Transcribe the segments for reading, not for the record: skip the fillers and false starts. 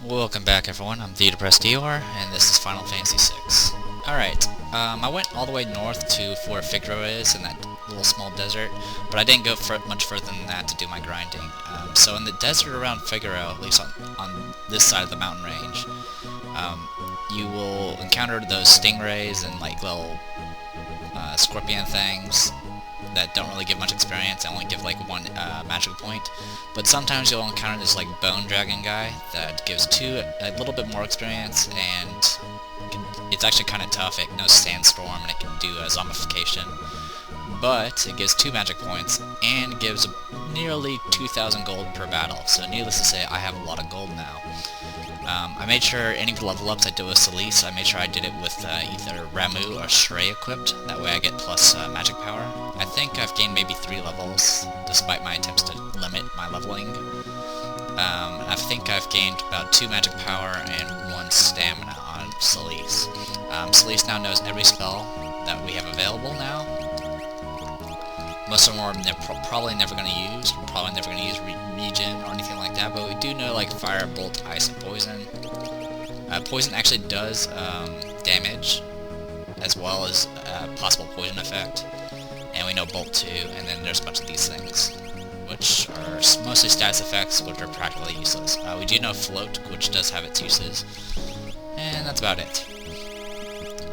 Welcome back everyone, I'm the Depressed Dior, and this is Final Fantasy VI. Alright, I went all the way north to where Figaro is, in that little small desert, but I didn't go much further than that to do my grinding. So in the desert around Figaro, at least on this side of the mountain range, you will encounter those stingrays and like little scorpion things that don't really give much experience. I only give like one magic point, but sometimes you'll encounter this like bone dragon guy that gives a little bit more experience, and it's actually kind of tough. It knows sandstorm and it can do a zombification, but it gives 2 magic points and gives nearly 2,000 gold per battle. So needless to say, I have a lot of gold now. I made sure any level ups I did with Celise, I made sure I did it with either Ramuh or Shrey equipped. That way I get plus magic power. I think I've gained maybe 3 levels, despite my attempts to limit my leveling. I think I've gained about 2 magic power and 1 stamina on Celise. Celise now knows every spell that we have available now. Most of them are probably never going to use. We're probably never going to use regen or anything like that, but we do know like fire, bolt, ice, and poison. Poison actually does damage, as well as possible poison effect, and we know bolt too. And then there's a bunch of these things, which are mostly status effects, which are practically useless. We do know float, which does have its uses, and that's about it.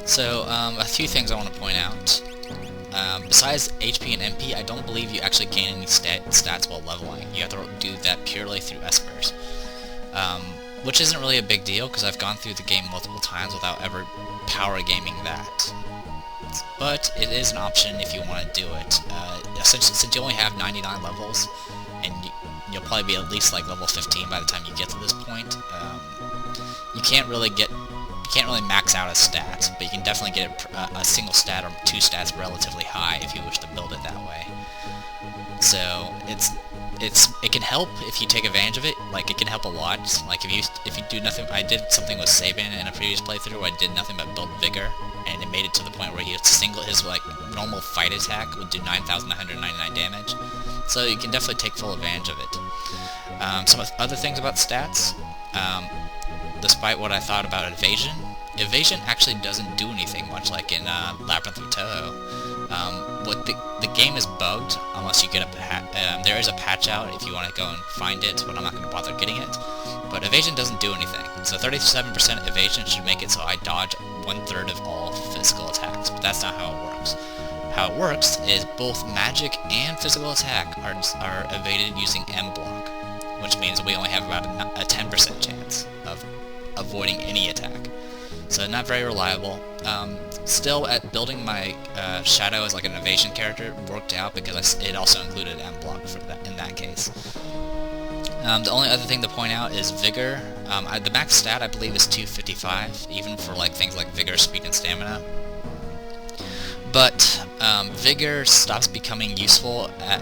So a few things I want to point out. Besides HP and MP, I don't believe you actually gain any stats while leveling. You have to do that purely through espers. Which isn't really a big deal, because I've gone through the game multiple times without ever power gaming that. But it is an option if you want to do it. Since you only have 99 levels, and you'll probably be at least like level 15 by the time you get to this point, you can't really max out a stat, but you can definitely get a single stat or 2 stats relatively high if you wish to build it that way. So it can help if you take advantage of it. Like, it can help a lot. Like if you do nothing. I did something with Sabin in a previous playthrough where I did nothing but build Vigor, and it made it to the point where his like normal fight attack would do 9,999 damage. So you can definitely take full advantage of it. Some other things about stats. Despite what I thought about evasion actually doesn't do anything much like in Labyrinth of Touhou. The game is bugged unless you get there is a patch out if you want to go and find it, but I'm not going to bother getting it. But evasion doesn't do anything. So 37% evasion should make it so I dodge 1/3 of all physical attacks, but that's not how it works. How it works is both magic and physical attack are evaded using M block, which means we only have about a 10% chance of avoiding any attack. So not very reliable. Still, at building my Shadow as like an evasion character worked out because it also included M block in that case. The only other thing to point out is Vigor. The max stat I believe is 255, even for like things like Vigor, Speed, and Stamina. But Vigor stops becoming useful at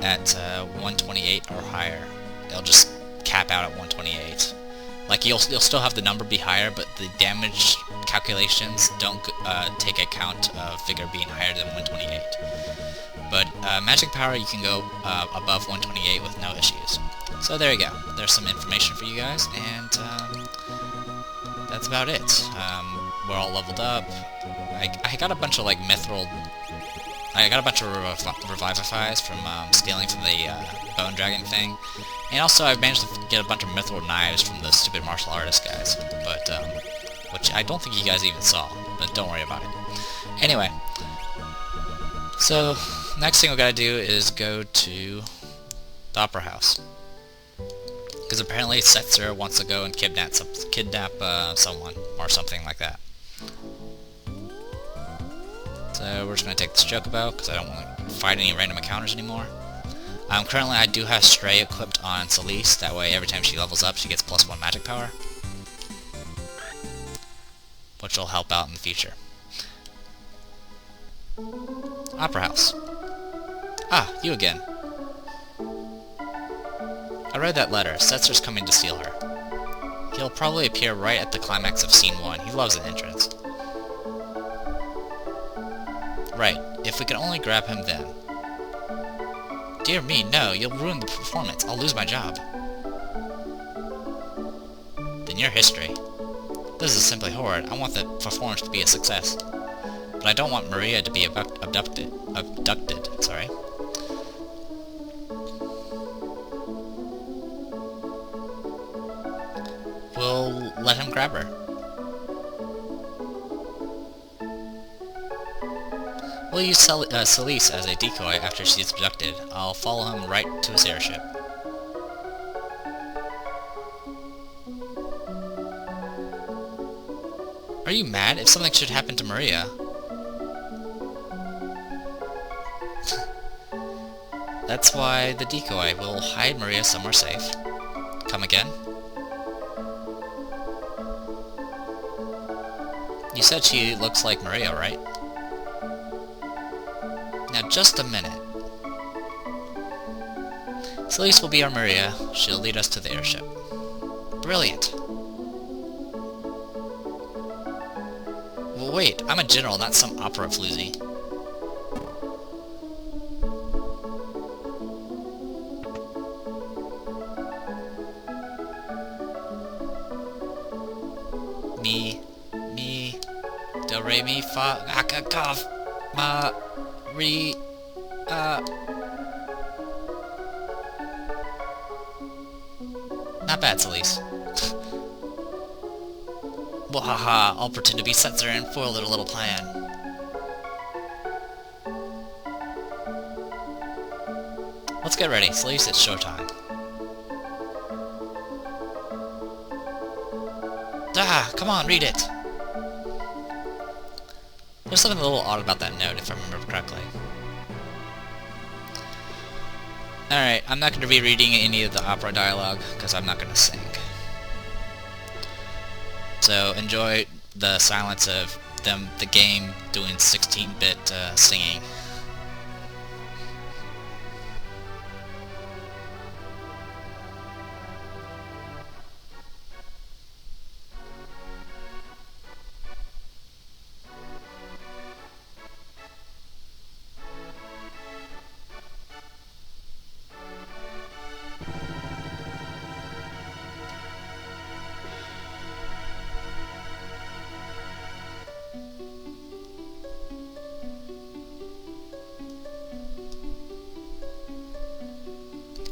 128 or higher. It'll just cap out at 128. Like, you'll still have the number be higher, but the damage calculations don't take account of Vigor being higher than 128. But magic power, you can go above 128 with no issues. So there you go. There's some information for you guys, and that's about it. We're all leveled up. I got a bunch of like mithril. I got a bunch of revivifies from stealing from the bone dragon thing. And also, I've managed to get a bunch of mithril knives from the stupid martial artist guys, but which I don't think you guys even saw, but don't worry about it. Anyway, so next thing we gotta do is go to the Opera House, because apparently Setzer wants to go and kidnap someone or something like that. So we're just gonna take this Chocobo because I don't want to fight any random encounters anymore. Currently I do have Shrey equipped on Celise, that way every time she levels up she gets +1 magic power, which will help out in the future. Opera House. Ah, you again. I read that letter. Setzer's coming to steal her. He'll probably appear right at the climax of Scene 1. He loves an entrance. Right, if we could only grab him then. Dear me, no, you'll ruin the performance. I'll lose my job. than your history. This is simply horrid. I want the performance to be a success. But I don't want Maria to be abducted, sorry. We'll let him grab her. We'll use Celise as a decoy after she's abducted. I'll follow him right to his airship. Are you mad? If something should happen to Maria... That's why the decoy will hide Maria somewhere safe. Come again? You said she looks like Maria, right? Now just a minute. Celise will be our Maria. She'll lead us to the airship. Brilliant. Well, wait, I'm a general, not some opera floozy. Me, do, re, mi, fa, ga, ka, ma, re, Not bad, Celise. Wahaha, I'll pretend to be Setzer and foil their little plan. Let's get ready, Celise, it's showtime. Ah, come on, read it! There's something a little odd about that note, if I remember correctly. Alright, I'm not going to be reading any of the opera dialogue, because I'm not going to sing. So, enjoy the silence of the game doing 16-bit singing.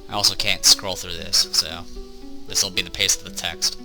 I also can't scroll through this, so this will be the pace of the text.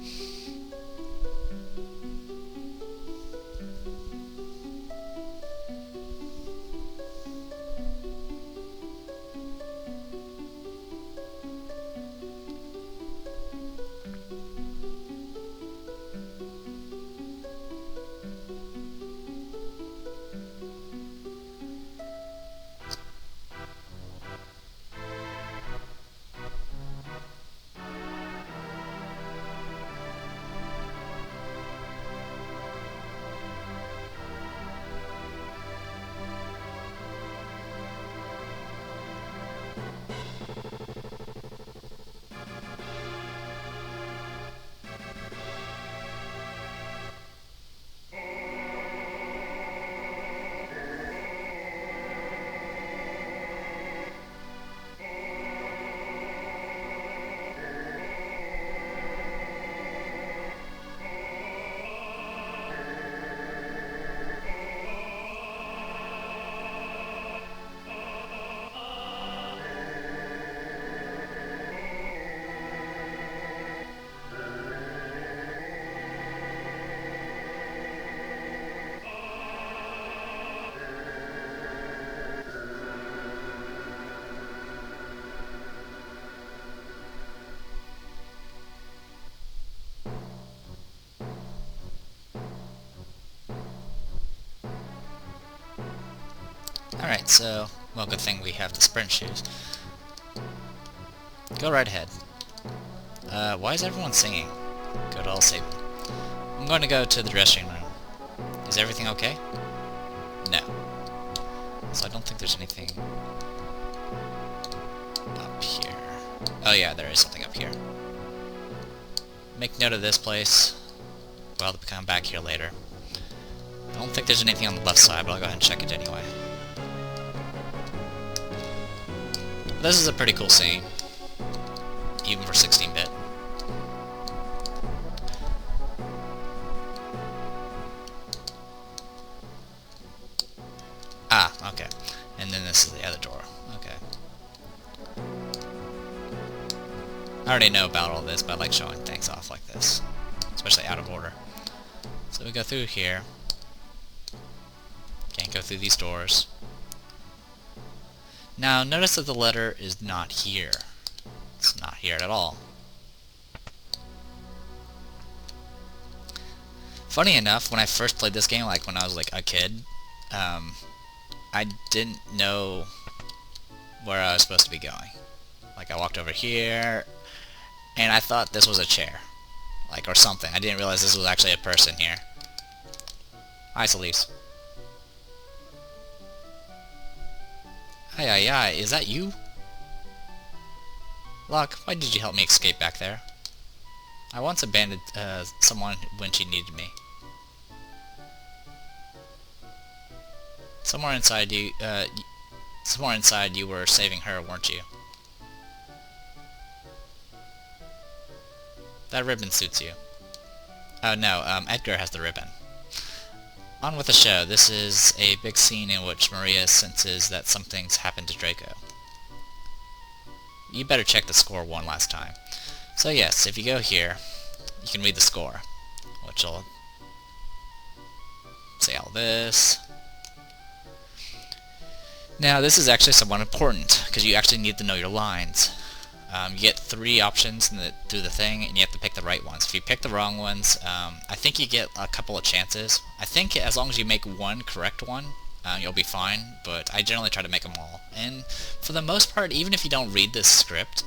Alright, so, well, good thing we have the sprint shoes. Go right ahead. Why is everyone singing? Good, I'll save them. I'm going to go to the dressing room. Is everything okay? No. So I don't think there's anything up here. Oh yeah, there is something up here. Make note of this place. Well, I'll come back here later. I don't think there's anything on the left side, but I'll go ahead and check it anyway. This is a pretty cool scene, even for 16-bit. I already know about all this, but I like showing things off like this, especially out of order. So we go through here. Can't go through these doors. Now notice that the letter is not here. It's not here at all. Funny enough, when I first played this game, like when I was like a kid, I didn't know where I was supposed to be going. Like I walked over here, and I thought this was a chair, like, or something. I didn't realize this was actually a person here. Hi, Celeste. Hi, is that you? Locke, why did you help me escape back there? I once abandoned someone when she needed me. Somewhere inside you were saving her, weren't you? That ribbon suits you. Oh no, Edgar has the ribbon. On with the show. This is a big scene in which Maria senses that something's happened to Draco. You better check the score one last time. So yes, if you go here, you can read the score, which will say all this. Now this is actually somewhat important, because you actually need to know your lines. You get 3 options through the thing, and you have to pick the right ones. If you pick the wrong ones, I think you get a couple of chances. I think as long as you make one correct one, you'll be fine, but I generally try to make them all. And for the most part, even if you don't read this script,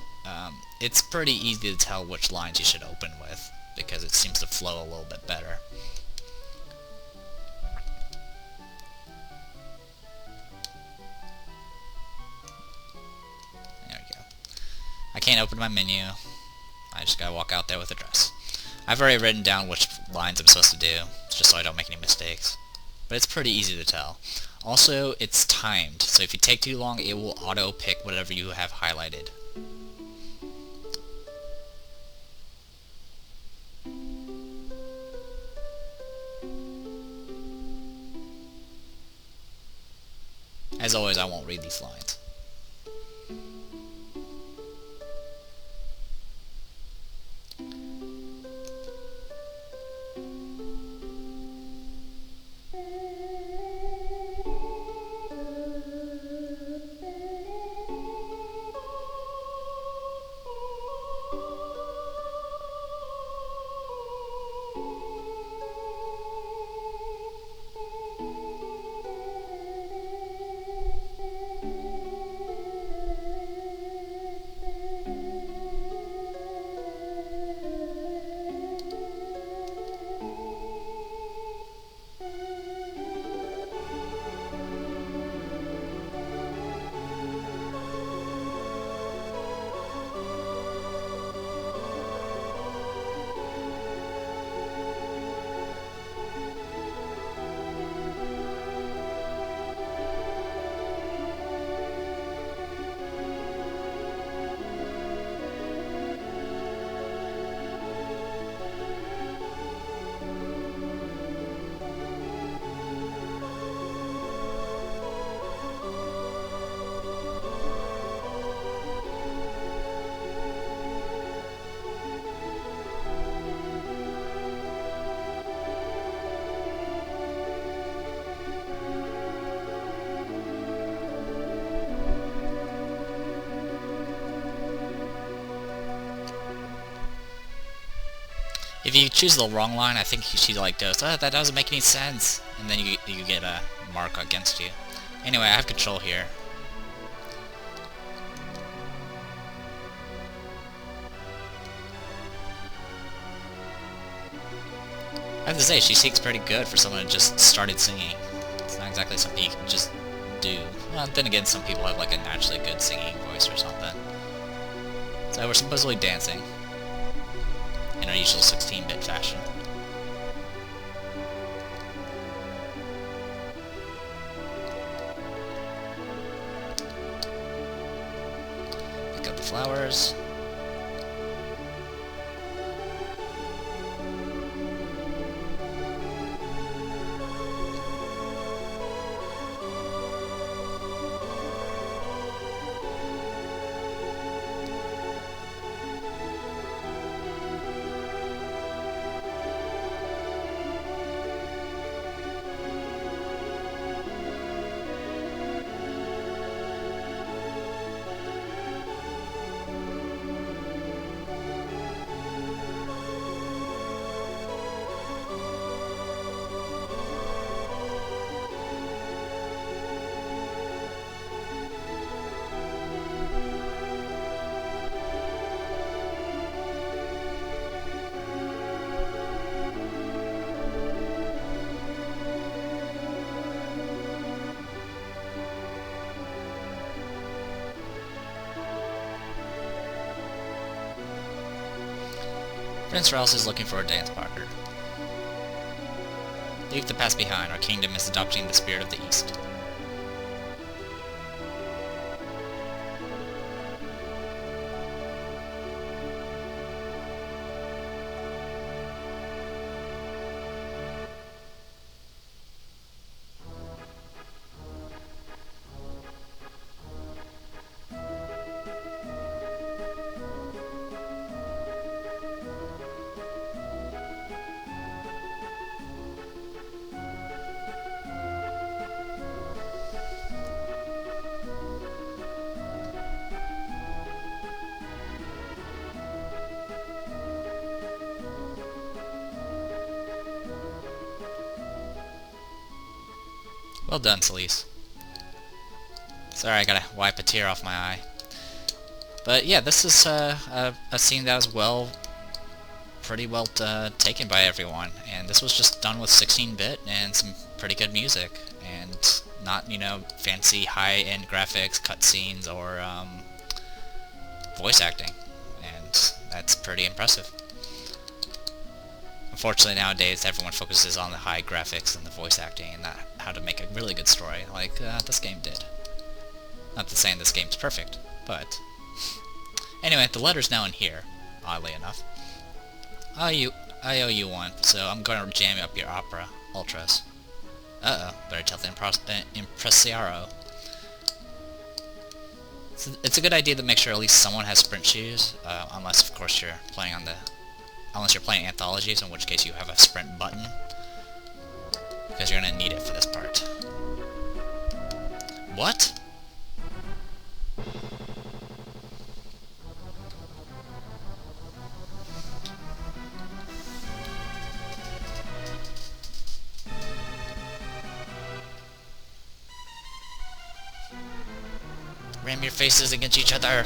it's pretty easy to tell which lines you should open with, because it seems to flow a little bit better. I can't open my menu. I just gotta walk out there with a dress. I've already written down which lines I'm supposed to do, just so I don't make any mistakes. But it's pretty easy to tell. Also, it's timed, so if you take too long, it will auto-pick whatever you have highlighted. As always, I won't read these lines. If you choose the wrong line, I think she like goes, oh, that doesn't make any sense, and then you get a mark against you. Anyway, I have control here. I have to say, she sings pretty good for someone who just started singing. It's not exactly something you can just do. Well, then again, some people have like a naturally good singing voice or something. So we're supposedly dancing in our usual 16-bit fashion. Pick up the flowers. Prince Rouse is looking for a dance partner. Leave the past behind. Our kingdom is adopting the spirit of the East. Well done, Celise. Sorry, I gotta wipe a tear off my eye. But yeah, this is a scene that was pretty well taken by everyone, and this was just done with 16-bit and some pretty good music, and not, you know, fancy high-end graphics, cutscenes, or voice acting, and that's pretty impressive. Unfortunately, nowadays, everyone focuses on the high graphics and the voice acting and not how to make a really good story, like this game did. Not to saying this game's perfect, but... Anyway, the letter's now in here, oddly enough. I owe you one, so I'm going to jam up your opera, Ultras. Uh-oh, better tell the impresario. It's a good idea to make sure at least someone has sprint shoes, unless, of course, you're playing on the... Unless you're playing anthologies, in which case you have a sprint button. Because you're going to need it for this part. What? Ram your faces against each other!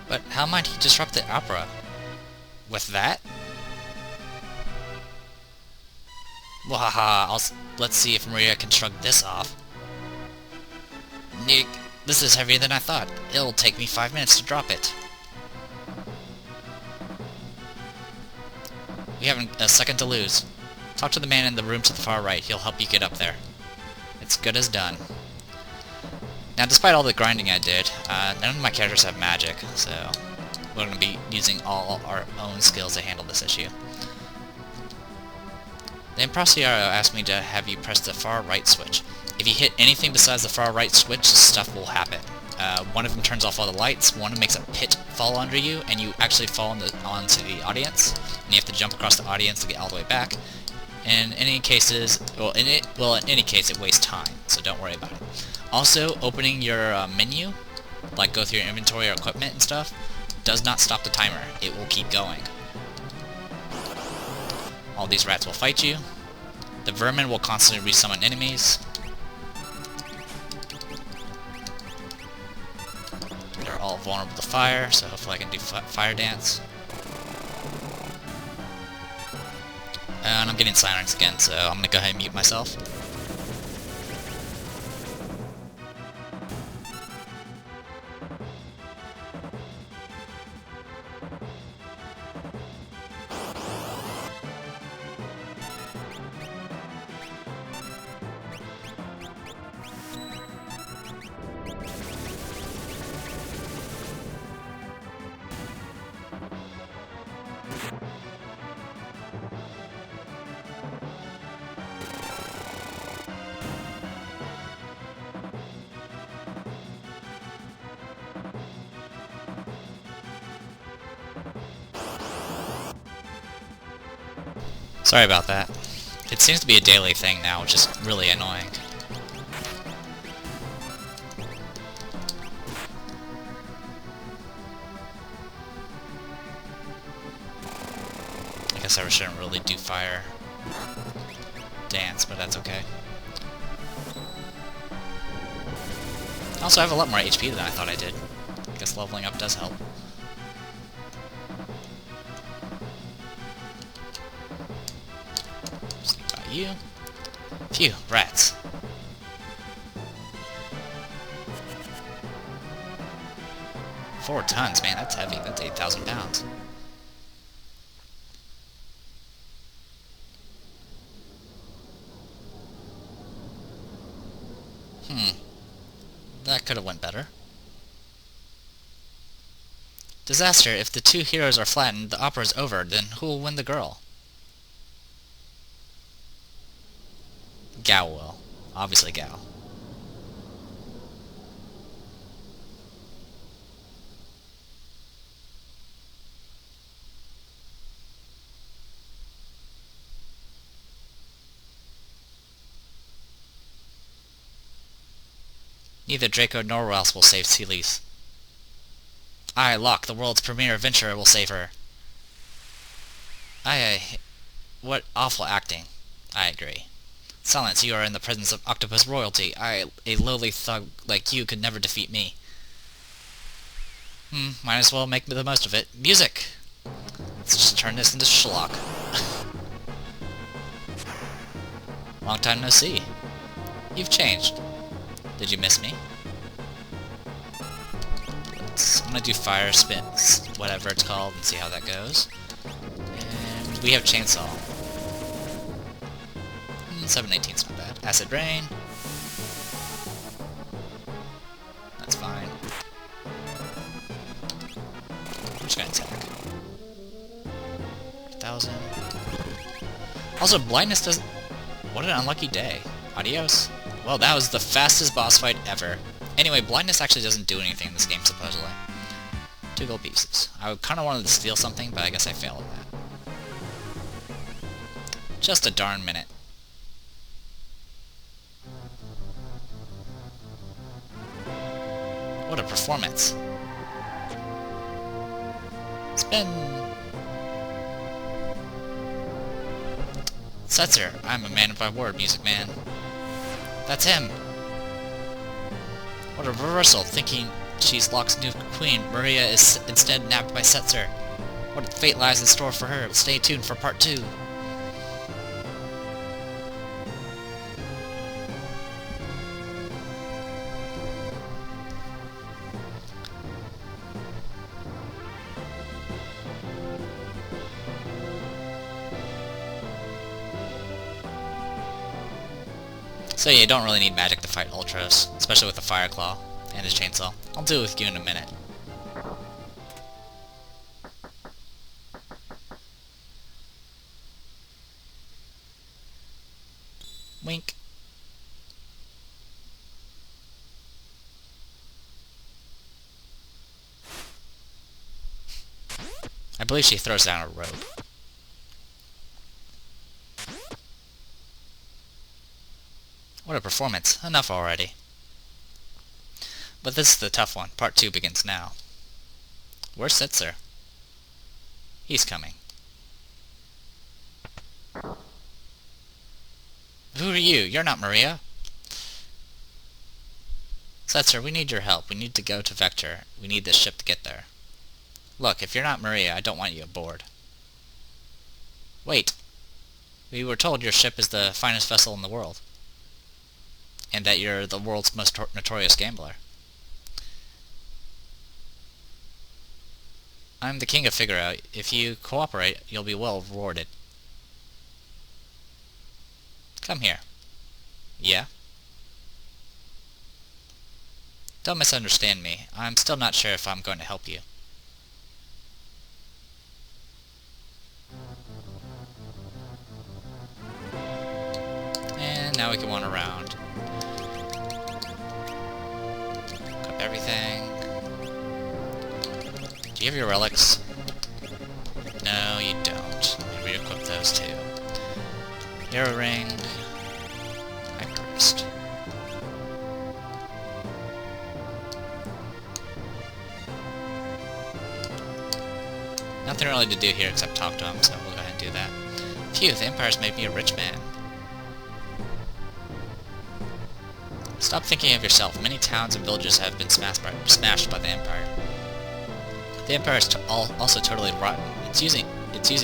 But how might he disrupt the opera? With that? Wahaha, let's see if Maria can shrug this off. Nick, this is heavier than I thought. It'll take me 5 minutes to drop it. We haven't a second to lose. Talk to the man in the room to the far right. He'll help you get up there. It's good as done. Now, despite all the grinding I did, none of my characters have magic, so we're going to be using all our own skills to handle this issue. The Impresario asked me to have you press the far right switch. If you hit anything besides the far right switch, stuff will happen. One of them turns off all the lights, one makes a pit fall under you, and you actually fall onto the audience, and you have to jump across the audience to get all the way back. In any cases, in any case, it wastes time, so don't worry about it. Also, opening your menu, like go through your inventory or equipment and stuff, does not stop the timer. It will keep going. All these rats will fight you. The vermin will constantly resummon enemies. They're all vulnerable to fire, so hopefully I can do fire dance. And I'm getting sirens again, so I'm gonna go ahead and mute myself. Sorry about that. It seems to be a daily thing now, which is really annoying. I guess I shouldn't really do fire dance, but that's okay. Also, I have a lot more HP than I thought I did. I guess leveling up does help. Just think about you. Phew, rats. Four tons, man, that's heavy. That's 8,000 pounds. That could have went better. Disaster. If the two heroes are flattened, the opera is over. Then who will win the girl? Gao will. Obviously Gao. Neither Draco nor Rouse will save Celise. I, Locke, the world's premier adventurer, will save her. What awful acting. I agree. Silence, you are in the presence of octopus royalty. A lowly thug like you could never defeat me. Might as well make the most of it. Music! Let's just turn this into schlock. Long time no see. You've changed. Did you miss me? I'm gonna do fire spins, whatever it's called, and see how that goes. And we have chainsaw. 718's not bad. Acid rain. That's fine. I'm just gonna attack. 1,000. Also, blindness doesn't... What an unlucky day. Adios. Well, that was the fastest boss fight ever. Anyway, blindness actually doesn't do anything in this game, supposedly. 2 gold pieces. I kinda wanted to steal something, but I guess I failed at that. Just a darn minute. What a performance. Spin! Setzer, I'm a man of my word, Music Man. That's him! What a reversal, thinking she's Locke's new queen, Maria is instead nabbed by Setzer. What fate lies in store for her? Stay tuned for part 2. So yeah, you don't really need magic to fight Ultros, especially with the Fire Claw and his chainsaw. I'll do it with you in a minute. Wink. I believe she throws down a rope. What a performance. Enough already. But this is the tough one. Part 2 begins now. Where's Setzer? He's coming. Who are you? You're not Maria. Setzer, we need your help. We need to go to Vector. We need this ship to get there. Look, if you're not Maria, I don't want you aboard. Wait. We were told your ship is the finest vessel in the world. And that you're the world's most notorious gambler. I'm the king of Figaro. If you cooperate, you'll be well rewarded. Come here. Yeah? Don't misunderstand me. I'm still not sure if I'm going to help you. And now we can wander around. Equip everything. Do you have your relics? No, you don't. And re-equip those too. Arrow Ring. Hyperburst. Nothing really to do here except talk to him, so we'll go ahead and do that. Phew, the Empire's made me a rich man. Stop thinking of yourself. Many towns and villages have been smashed by the Empire. The Empire is also totally rotten. It's using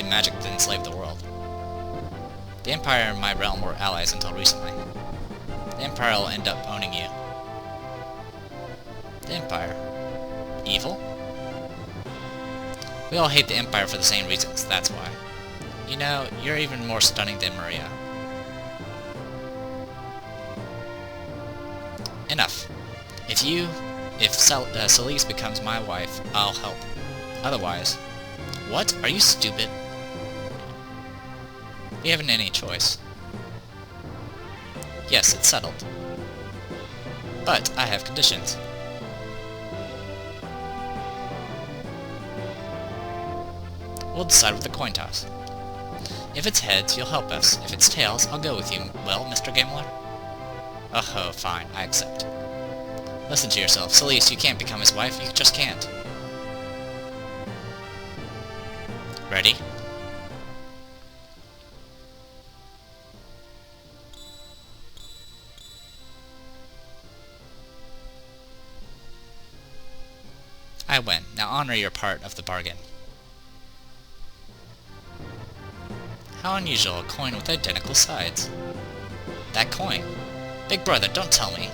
magic to enslave the world. The Empire and my realm were allies until recently. The Empire will end up owning you. The Empire. Evil? We all hate the Empire for the same reasons, that's why. You know, you're even more stunning than Maria. Enough. If Celise becomes my wife, I'll help. Otherwise... What? Are you stupid? We haven't any choice. Yes, it's settled. But I have conditions. We'll decide with the coin toss. If it's heads, you'll help us. If it's tails, I'll go with you. Well, Mr. Gambler? Oh, fine. I accept. Listen to yourself. Celise, you can't become his wife. You just can't. Ready? I win. Now honor your part of the bargain. How unusual, a coin with identical sides. That coin. Big brother, don't tell me.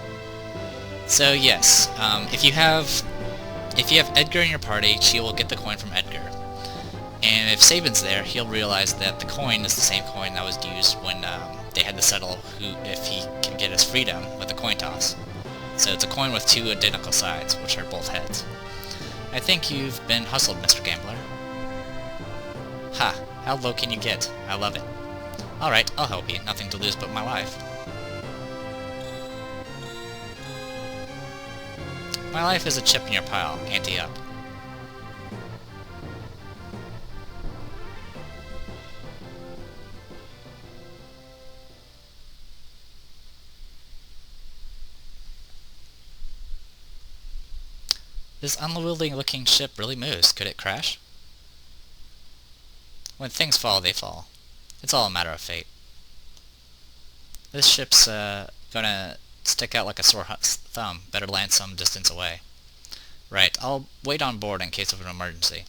So yes, if you have Edgar in your party, she will get the coin from Edgar. And if Sabin's there, he'll realize that the coin is the same coin that was used when they had to settle if he can get his freedom with a coin toss. So it's a coin with two identical sides, which are both heads. I think you've been hustled, Mr. Gambler. Ha! How low can you get? I love it. Alright, I'll help you. Nothing to lose but my life. My life is a chip in your pile. Ante up. This unwieldy looking ship really moves. Could it crash? When things fall, they fall. It's all a matter of fate. This ship's gonna stick out like a sore thumb. Better land some distance away. Right, I'll wait on board in case of an emergency.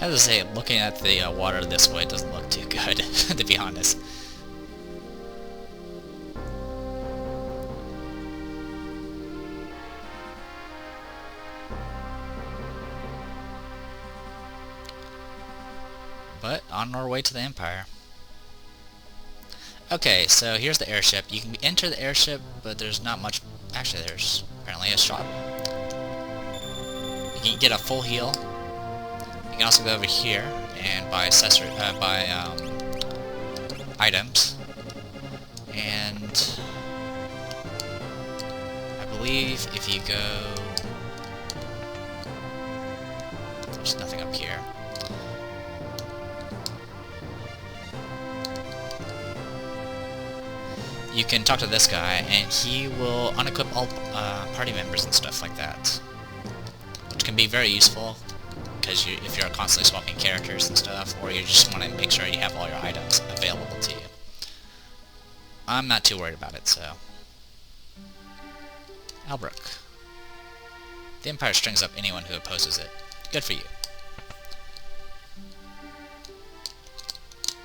I have to say, looking at the water this way doesn't look too good, to be honest. But, on our way to the Empire. Okay, so here's the airship. You can enter the airship, but there's not much... Actually, there's apparently a shop. You can get a full heal. You can also go over here and buy items, and I believe if you go, there's nothing up here. You can talk to this guy, and he will unequip all party members and stuff like that, which can be very useful. Because if you're constantly swapping characters and stuff, or you just want to make sure you have all your items available to you. I'm not too worried about it, so... Albrook. The Empire strings up anyone who opposes it. Good for you.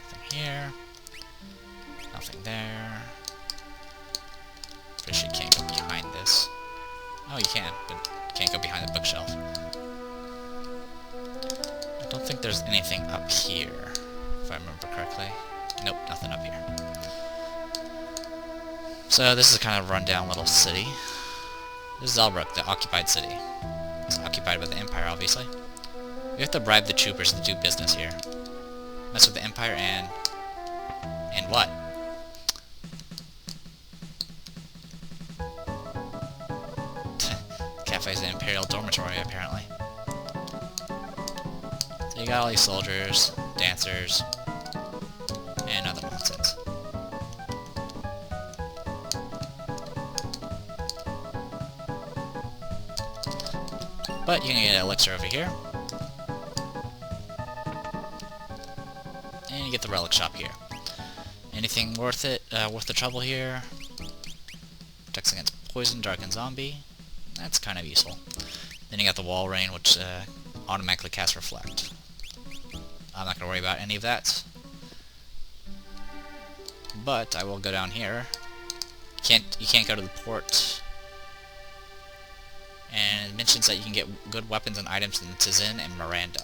Nothing here. Nothing there. Pretty sure you can't go behind this. Oh, you can, but you can't go behind the bookshelf. I don't think there's anything up here, if I remember correctly. Nope, nothing up here. So this is kind of a rundown little city. This is Zelbruk, the occupied city. It's occupied by the Empire, obviously. We have to bribe the troopers to do business here. Mess with the Empire and what? Cafe's an Imperial dormitory, apparently. So you got all these soldiers, dancers, and other nonsense. But you can get an elixir over here. And you get the relic shop here. Anything worth it, worth the trouble here? Protects against poison, dark, and zombie. That's kind of useful. Then you got the wall rain, which automatically casts reflect. I'm not going to worry about any of that. But I will go down here. You can't go to the port. And it mentions that you can get good weapons and items in Tizin and Miranda,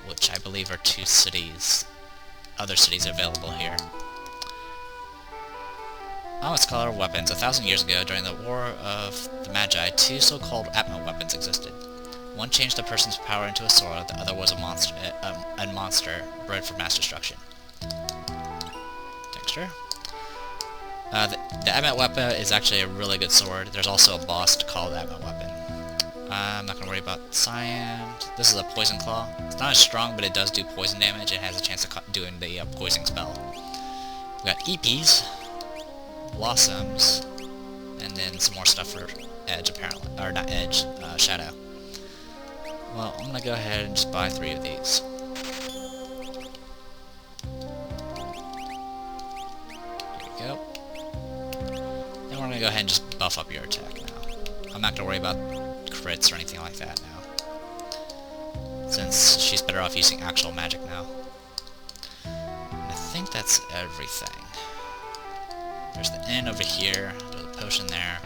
which I believe are two cities, other cities available here. Let's call our weapons. 1,000 years ago, during the War of the Magi, two so-called Atma weapons existed. One changed a person's power into a sword, the other was a monster bred for mass destruction. Texture. The Atma weapon is actually a really good sword. There's also a boss to call the Atma weapon. I'm not going to worry about Cyan. This is a Poison Claw. It's not as strong, but it does do poison damage and has a chance of doing the poisoning spell. We got Eepees, Blossoms, and then some more stuff for Edge, apparently. Or not Edge, Shadow. Well, I'm going to go ahead and just buy 3 of these. There we go. Then we're going to go ahead and just buff up your attack now. I'm not going to worry about crits or anything like that now, since she's better off using actual magic now. And I think that's everything. There's the inn over here, there's a potion there.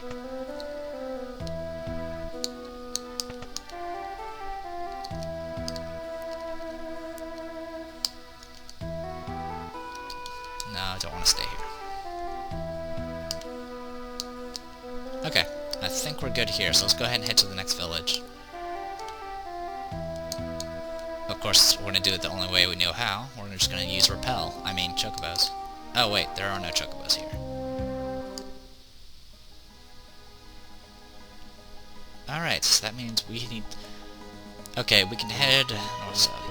No, I don't want to stay here. Okay. I think we're good here, so let's go ahead and head to the next village. Of course, we're going to do it the only way we know how. We're just going to use repel. I mean, chocobos. Oh wait, there are no chocobos here. Alright, so that means we need... Okay, we can head north-south.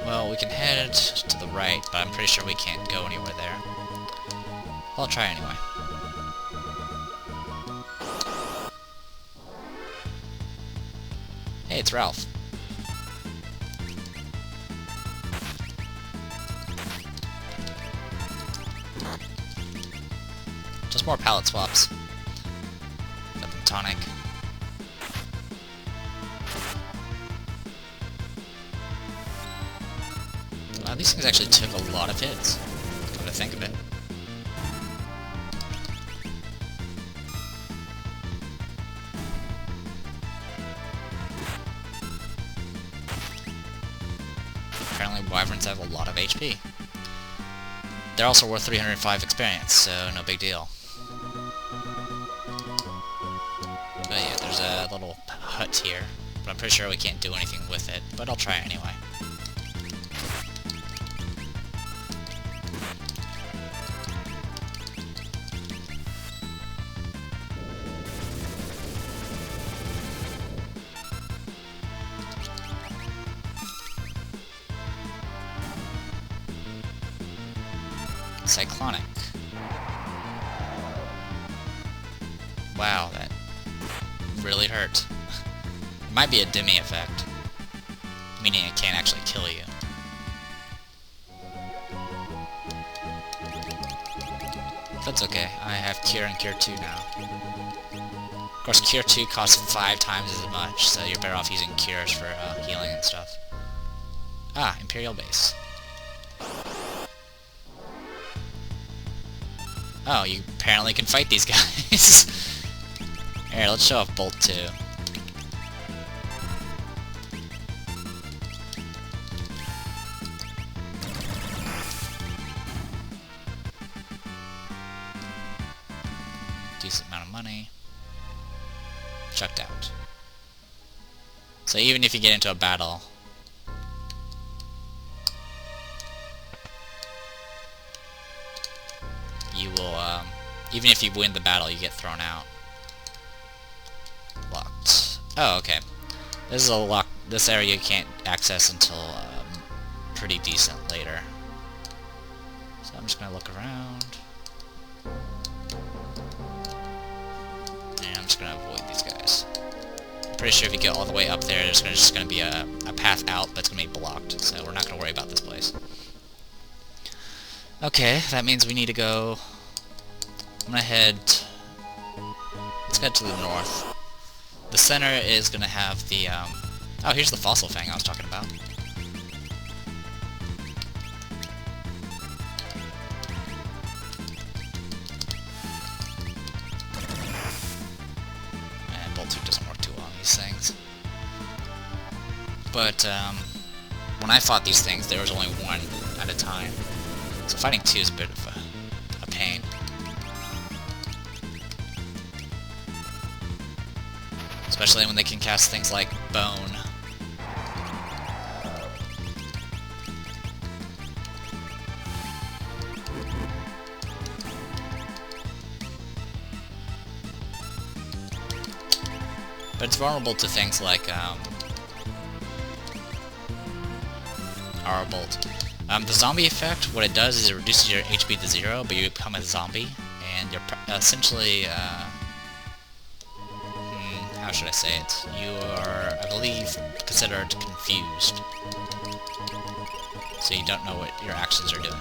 Well, we can head to the right, but I'm pretty sure we can't go anywhere there. I'll try anyway. Hey, it's Ralph. Just more palette swaps. Got the tonic. Wow, these things actually took a lot of hits, come to think of it. Apparently wyverns have a lot of HP. They're also worth 305 experience, so no big deal. But yeah, there's a little hut here, but I'm pretty sure we can't do anything with it, but I'll try it anyway. Cyclonic. Wow, that really hurt. It might be a Demi effect, meaning it can't actually kill you. That's okay, I have Cure and Cure 2 now. Of course, Cure 2 costs 5 times as much, so you're better off using Cures for healing and stuff. Ah, Imperial Base. Oh, you apparently can fight these guys. Here, let's show off Bolt 2. decent amount of money. Chucked out. So even if you get into a battle, you will, even if you win the battle, you get thrown out. Locked. Oh, okay. This is a lock. This area you can't access until pretty decent later. So I'm just gonna look around. And I'm just gonna avoid these guys. I'm pretty sure if you go all the way up there, there's just gonna be a path out that's gonna be blocked. So we're not gonna worry about this place. Okay, that means we need to go. I'm gonna head. Let's head to the north. The center is gonna have the. Oh, here's the fossil fang I was talking about. And Bolt 2 doesn't work too well on these things. But when I fought these things, there was only one at a time. So fighting 2 is a bit of a pain. Especially when they can cast things like Bone. But it's vulnerable to things like Aura Bolt. The zombie effect, what it does is it reduces your HP to 0, but you become a zombie, and you're essentially, how should I say it? You are, I believe, considered confused. So you don't know what your actions are doing.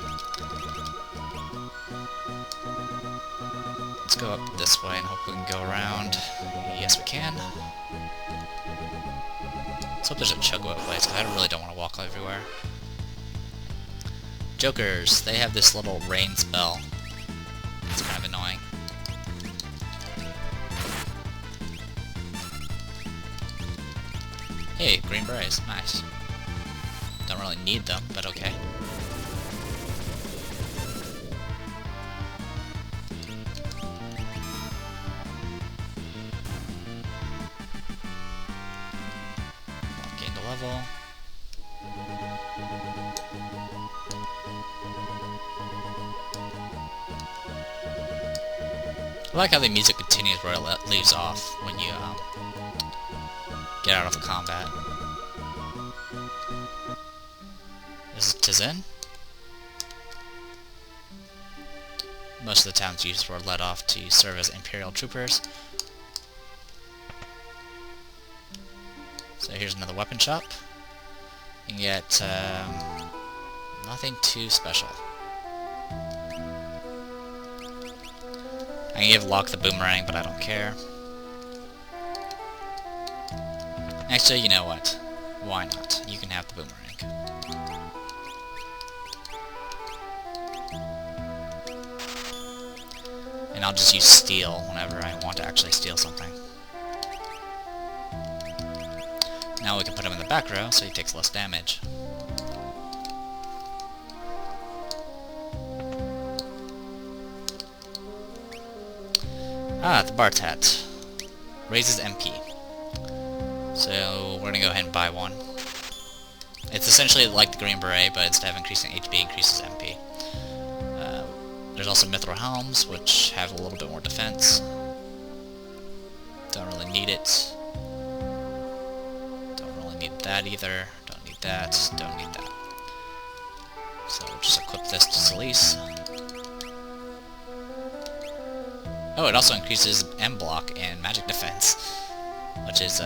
Let's go up this way and hope we can go around. Yes, we can. Let's hope there's a Chocobo place, because I really don't want to walk everywhere. Jokers, they have this little rain spell. It's kind of annoying. Hey, green berets, nice. Don't really need them, but okay. Gained a level. I like how the music continues where it leaves off when you get out of combat. This is Tizen. Most of the town's youths were led off to serve as Imperial troopers. So here's another weapon shop. You can get nothing too special. I can give Locke the boomerang, but I don't care. Actually, you know what? Why not? You can have the boomerang. And I'll just use steal whenever I want to actually steal something. Now we can put him in the back row so he takes less damage. Ah, the Bard's Hat. Raises MP. So we're gonna go ahead and buy one. It's essentially like the Green Beret, but instead of increasing HP, it increases MP. There's also Mithril Helms, which have a little bit more defense. Don't really need it. Don't really need that either. Don't need that. Don't need that. So we'll just equip this to Celise. Oh, it also increases M block and magic defense, which is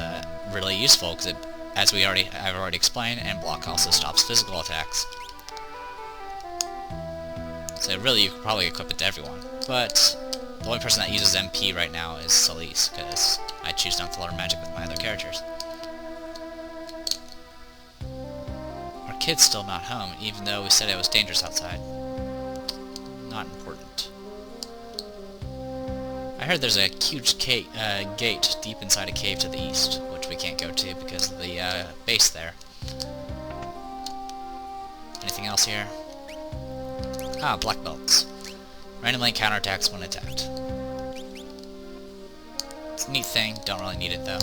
really useful because, as I've already explained, M block also stops physical attacks. So really, you could probably equip it to everyone, but the only person that uses MP right now is Celise, because I choose not to learn magic with my other characters. Our kid's still not home, even though we said it was dangerous outside. Not important. I heard there's a huge gate deep inside a cave to the east, which we can't go to because of the base there. Anything else here? Ah, black belts. Randomly counterattacks when attacked. It's a neat thing, don't really need it though.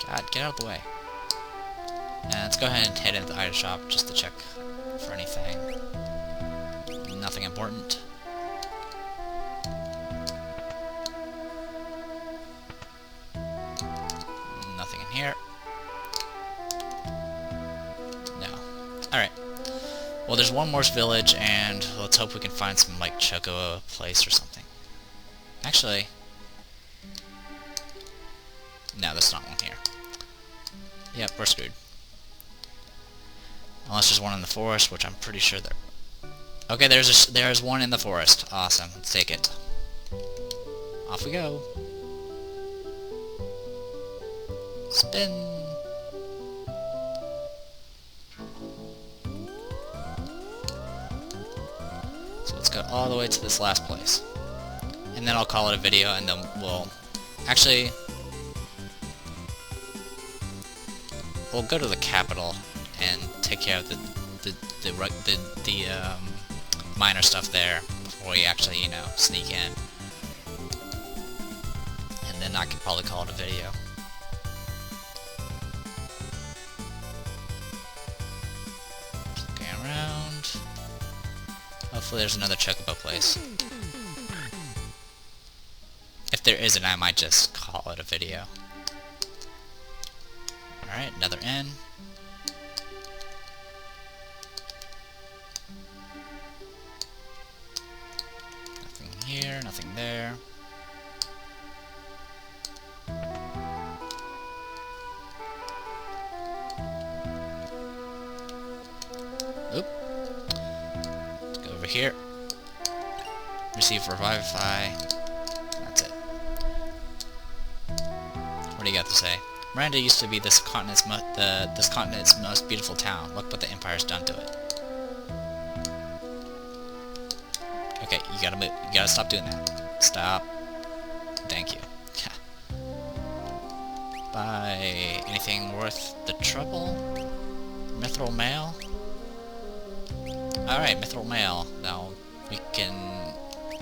God, get out of the way. And let's go ahead and head into the item shop just to check for anything. Nothing important. Nothing in here. No. Alright. Well, there's one more village, and let's hope we can find some, like, Choco place or something. Actually... no, that's not one here. Yep, we're screwed. Unless there's one in the forest, which I'm pretty sure there... okay, there's one in the forest. Awesome, let's take it. Off we go. Spin! So let's go all the way to this last place. And then I'll call it a video, and then we'll... actually... we'll go to the capital and take care of the minor stuff there before we actually, you know, sneak in. And then I could probably call it a video. Looking around. Hopefully there's another Chocobo place. If there isn't, I might just call it a video. Alright, another inn. Nothing here, nothing there. Oop. Let's go over here. Receive Revivify. That's it. What do you got to say? Miranda used to be this continent's most beautiful town. Look what the Empire's done to it. Okay, you gotta move. You gotta stop doing that. Stop. Thank you. Buy anything worth the trouble? Mithril mail? Alright, mithril mail. Now, we can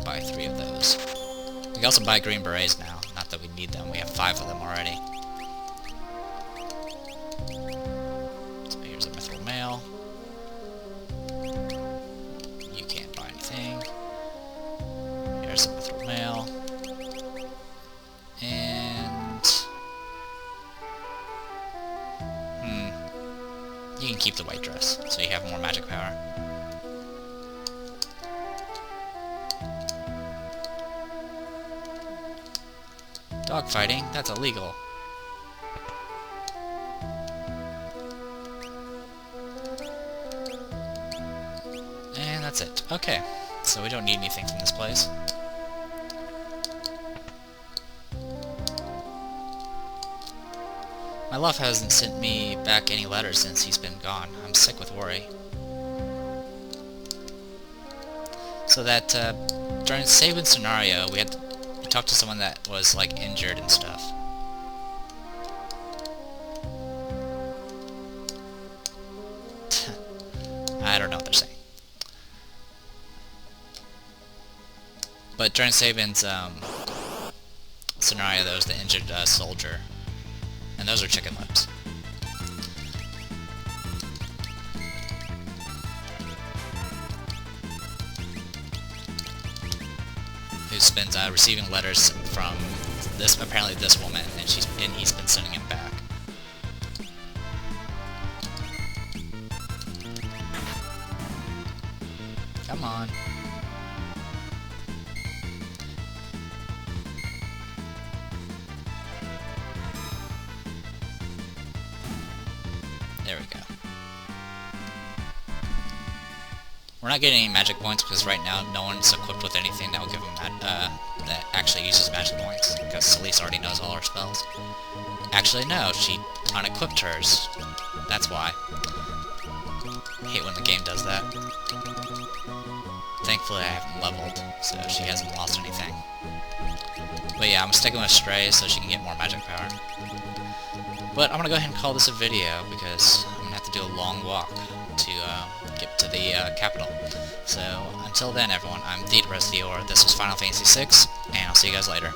buy 3 of those. We can also buy green berets now. Not that we need them. We have 5 of them already. So here's a mithril mail. You can't buy anything. Here's some mithril mail. And... you can keep the white dress, so you have more magic power. Dogfighting? That's illegal. And that's it. Okay, so we don't need anything from this place. My love hasn't sent me back any letters since he's been gone. I'm sick with worry. So that, during Sabin's scenario, we talked to someone that was, like, injured and stuff. I don't know what they're saying. But during Sabin's, scenario, there was the injured, soldier. And those are chicken lips. Who's been receiving letters from apparently this woman, and he's been sending them back. Come on. There we go. We're not getting any magic points because right now no one's equipped with anything that will give him that actually uses magic points, because Celeste already knows all her spells. Actually, no, she unequipped hers. That's why. I hate when the game does that. Thankfully, I haven't leveled, so she hasn't lost anything. But yeah, I'm sticking with Stray so she can get more magic power. But I'm gonna go ahead and call this a video because I'm gonna have to do a long walk. to get to the capital. So until then, everyone, I'm TheResDior. This was Final Fantasy VI, and I'll see you guys later.